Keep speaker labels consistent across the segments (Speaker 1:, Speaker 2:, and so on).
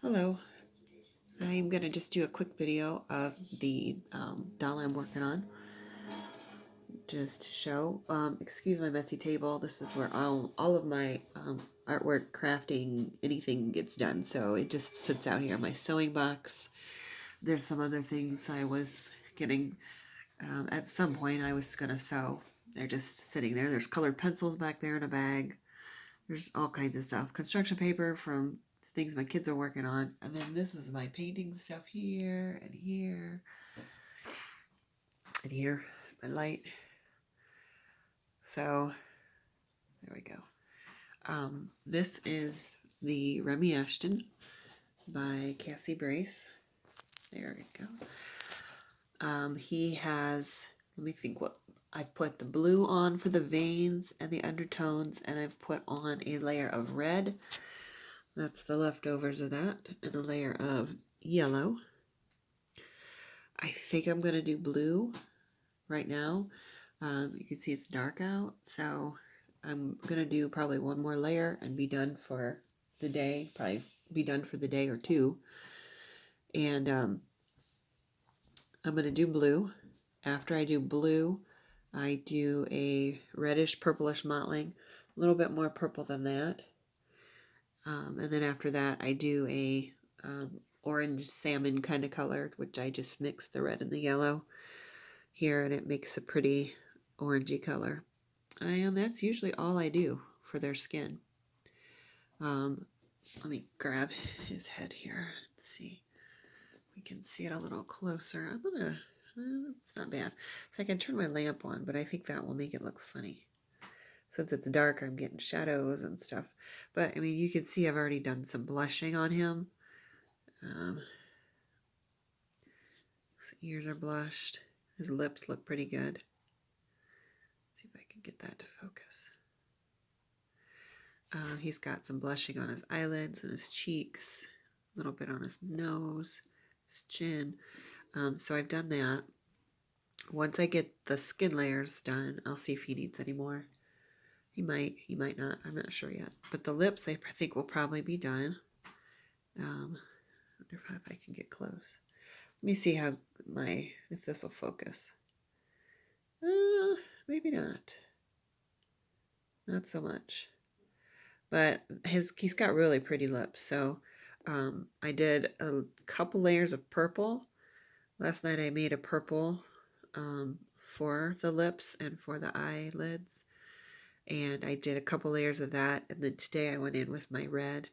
Speaker 1: Hello, I'm going to just do a quick video of the doll I'm working on, just to show. Excuse my messy table. This is where all of my artwork, crafting, anything gets done. So it just sits out here. My sewing box. There's some other things I was getting, at some point I was going to sew. They're just sitting there. There's colored pencils back there in a bag. There's all kinds of stuff. Construction paper from things my kids are working on. And then this is my painting stuff here and here. And here, my light. So, there we go. This is the Remi Ashton by Cassie Brace. There we go. He has, let me think what, I've put the blue on for the veins and the undertones, and I've put on a layer of red. That's the leftovers of that, and a layer of yellow. I think I'm going to do blue right now. You can see it's dark out, so I'm going to do probably one more layer and be done for the day, probably be done for the day or two. And I'm going to do blue. After I do blue, I do a reddish purplish mottling, a little bit more purple than that. And then after that, I do a orange salmon kind of color, which I just mix the red and the yellow here, and it makes a pretty orangey color. And that's usually all I do for their skin. Let me grab his head here. Let's see. We can see it a little closer. I'm gonna, it's not bad. So I can turn my lamp on, but I think that will make it look funny. Since it's dark, I'm getting shadows and stuff. But, I mean, you can see I've already done some blushing on him. His ears are blushed. His lips look pretty good. Let's see if I can get that to focus. He's got some blushing on his eyelids and his cheeks, a little bit on his nose, his chin. So I've done that. Once I get the skin layers done, I'll see if he needs any more. He might not. I'm not sure yet. But the lips, I think, will probably be done. I wonder if I can get close. Let me see if this will focus. Maybe not. Not so much. But he's got really pretty lips. So I did a couple layers of purple. Last night I made a purple for the lips and for the eyelids. And I did a couple layers of that. And then today I went in with my red,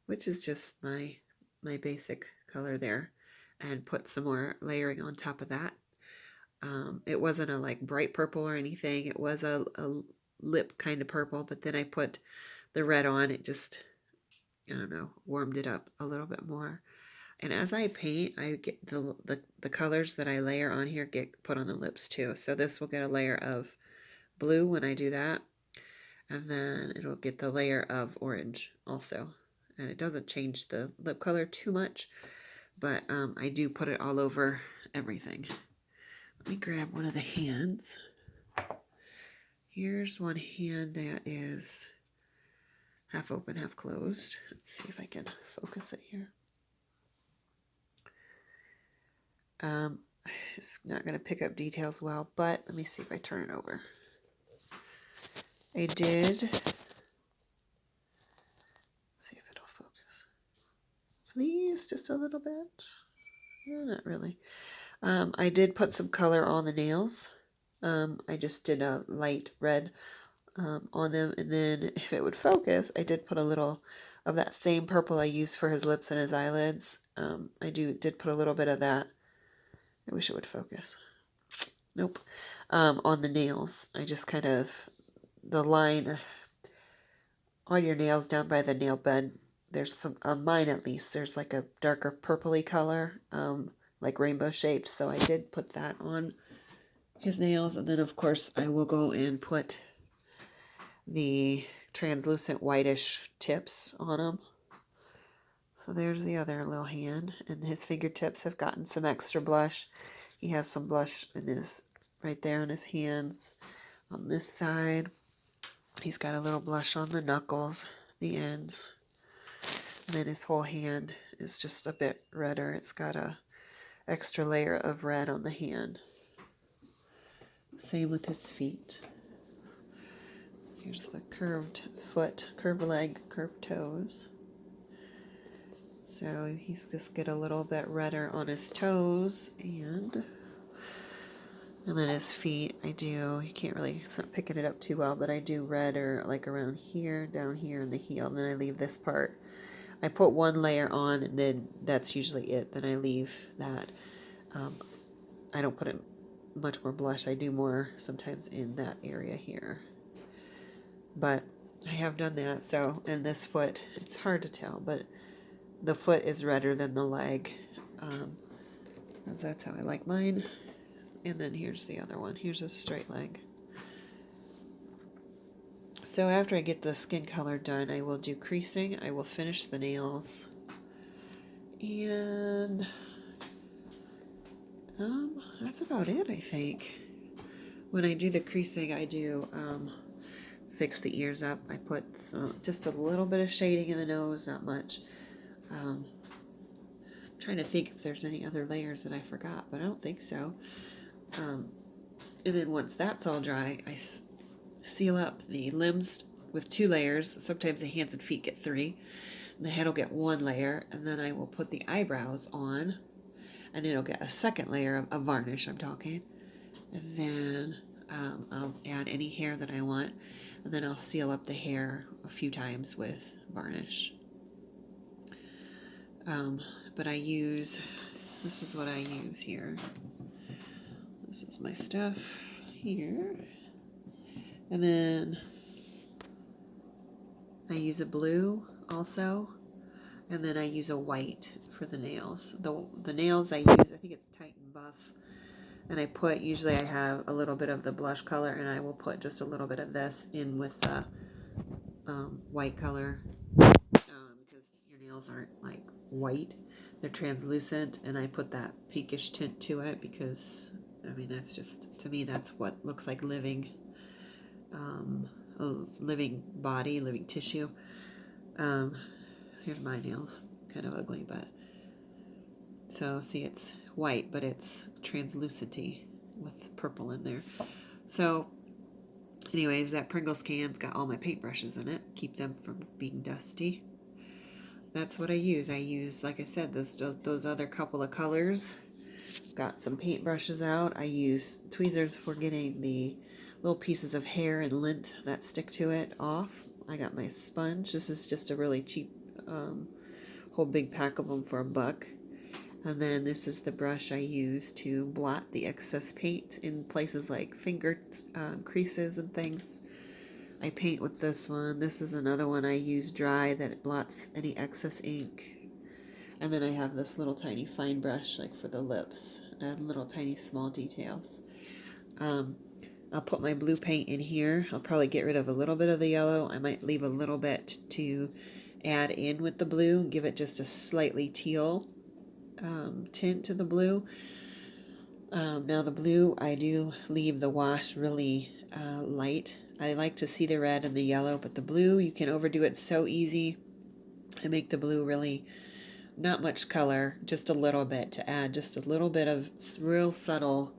Speaker 1: which is just my basic color there, and put some more layering on top of that. It wasn't a like bright purple or anything. It was a lip kind of purple, but then I put the red on. It just, I don't know, warmed it up a little bit more. And as I paint, I get the colors that I layer on here get put on the lips too. So this will get a layer of blue when I do that. And then it'll get the layer of orange also. And it doesn't change the lip color too much, but I do put it all over everything. Let me grab one of the hands. Here's one hand that is half open, half closed. Let's see if I can focus it here. It's not going to pick up details well, but let me see if I turn it over. I did. Let's see if it'll focus. Please, just a little bit. No, not really. I did put some color on the nails. I just did a light red on them, and then if it would focus, I did put a little of that same purple I used for his lips and his eyelids. I did put a little bit of that. I wish it would focus. Nope. On the nails, I just kind of, the line on your nails down by the nail bed, there's some, on mine at least, there's like a darker purpley color, like rainbow shaped, so I did put that on his nails. And then of course I will go and put the translucent whitish tips on them. So there's the other little hand, and his fingertips have gotten some extra blush. He has some blush in his, right there on his hands. On this side, he's got a little blush on the knuckles, the ends, and then his whole hand is just a bit redder. It's got a extra layer of red on the hand. Same with his feet. Here's the curved foot, curved leg, curved toes. So he's just get a little bit redder on his toes, and then his feet, you can't really, it's not picking it up too well, but I do redder like around here, down here in the heel, and then I leave this part. I put one layer on, and then that's usually it. Then I leave that. I don't put it much more blush. I do more sometimes in that area here. But I have done that, so, and this foot, it's hard to tell, but the foot is redder than the leg, because that's how I like mine. And then here's the other one. Here's a straight leg. So after I get the skin color done, I will do creasing. I will finish the nails. And that's about it, I think. When I do the creasing, I do fix the ears up. I put just a little bit of shading in the nose, not much. Trying to think if there's any other layers that I forgot, but I don't think so. And then once that's all dry, I seal up the limbs with 2 layers. Sometimes the hands and feet get 3. And the head will get 1 layer, and then I will put the eyebrows on, and it'll get a second layer of varnish, I'm talking. And then I'll add any hair that I want, and then I'll seal up the hair a few times with varnish. But this is what I use here. This is my stuff here. And then I use a blue also. And then I use a white for the nails. The nails I use, I think it's Titan Buff. And I put, usually I have a little bit of the blush color, and I will put just a little bit of this in with the white color. Because your nails aren't like white. They're translucent, and I put that pinkish tint to it because, I mean, that's just, to me, that's what looks like living body, living tissue. Here's my nails, kind of ugly, but so see, it's white, but it's translucenty with purple in there. So anyways, that Pringles can's got all my paintbrushes in it, keep them from being dusty. That's what I use. I use, like I said, those other couple of colors. Got some paintbrushes out. I use tweezers for getting the little pieces of hair and lint that stick to it off. I got my sponge. This is just a really cheap whole big pack of them for $1. And then this is the brush I use to blot the excess paint in places like finger creases and things. I paint with this one. This is another one I use dry that it blots any excess ink. And then I have this little tiny fine brush like for the lips and little tiny small details. I'll put my blue paint in here. I'll probably get rid of a little bit of the yellow. I might leave a little bit to add in with the blue, give it just a slightly teal tint to the blue. Now the blue, I do leave the wash really light. I like to see the red and the yellow, but the blue, you can overdo it so easy. I make the blue really not much color, just a little bit to add just a little bit of real subtle,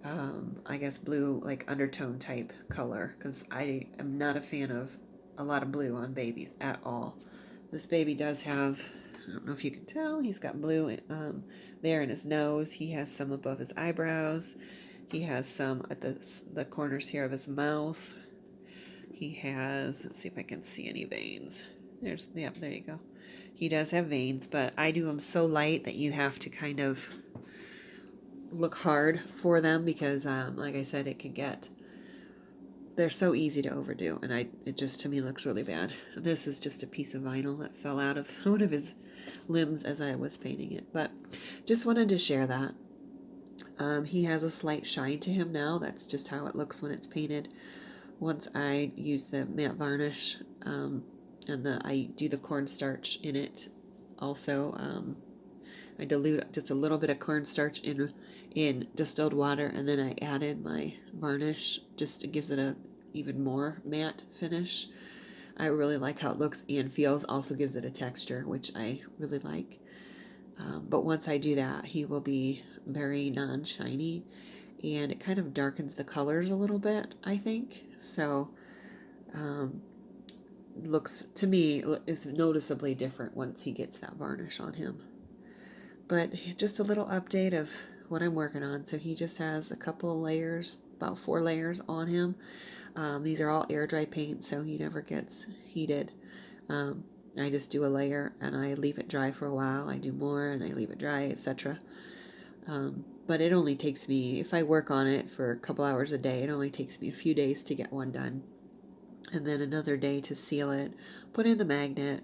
Speaker 1: I guess blue, like undertone type color, because I am not a fan of a lot of blue on babies at all. This baby does have, I don't know if you can tell, he's got blue there in his nose. He has some above his eyebrows. He has some at the corners here of his mouth. He has, let's see if I can see any veins. There you go. He does have veins, but I do them so light that you have to kind of look hard for them because, like I said, they're so easy to overdo, and it just, to me, looks really bad. This is just a piece of vinyl that fell out of one of his limbs as I was painting it, but just wanted to share that. He has a slight shine to him now. That's just how it looks when it's painted. Once I use the matte varnish, and I do the cornstarch in it also. I dilute just a little bit of cornstarch in distilled water, and then I added my varnish. Just it gives it a even more matte finish. I really like how it looks and feels. Also gives it a texture, which I really like. But once I do that, he will be very non-shiny, and it kind of darkens the colors a little bit, I think. So looks to me is noticeably different once he gets that varnish on him. But just a little update of what I'm working on. So he just has a couple layers, about 4 layers on him. These are all air dry paint, so he never gets heated. I just do a layer and I leave it dry for a while. I do more and I leave it dry, etc. But it only takes me, if I work on it for a couple hours a day, it only takes me a few days to get one done. And then another day to seal it, put in the magnet,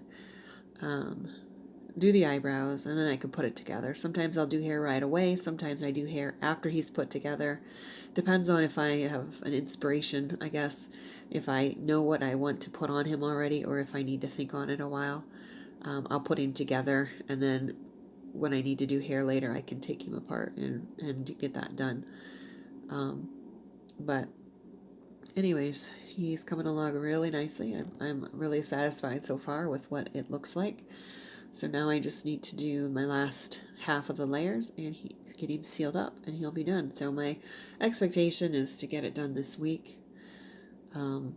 Speaker 1: do the eyebrows, and then I can put it together. Sometimes I'll do hair right away. Sometimes I do hair after he's put together. Depends on if I have an inspiration, I guess. If I know what I want to put on him already, or if I need to think on it a while. I'll put him together, and then when I need to do hair later, I can take him apart and get that done. But anyways, he's coming along really nicely. I'm really satisfied so far with what it looks like. So now I just need to do my last half of the layers and get him sealed up and he'll be done. So my expectation is to get it done this week. And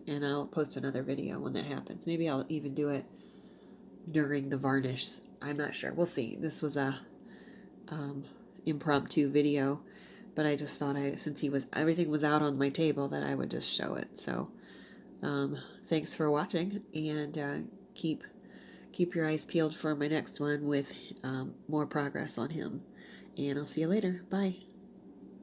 Speaker 1: I'll post another video when that happens. Maybe I'll even do it during the varnish. I'm not sure. We'll see. This was a impromptu video, but I just thought since everything was out on my table, that I would just show it. So thanks for watching, and keep your eyes peeled for my next one with more progress on him. And I'll see you later. Bye.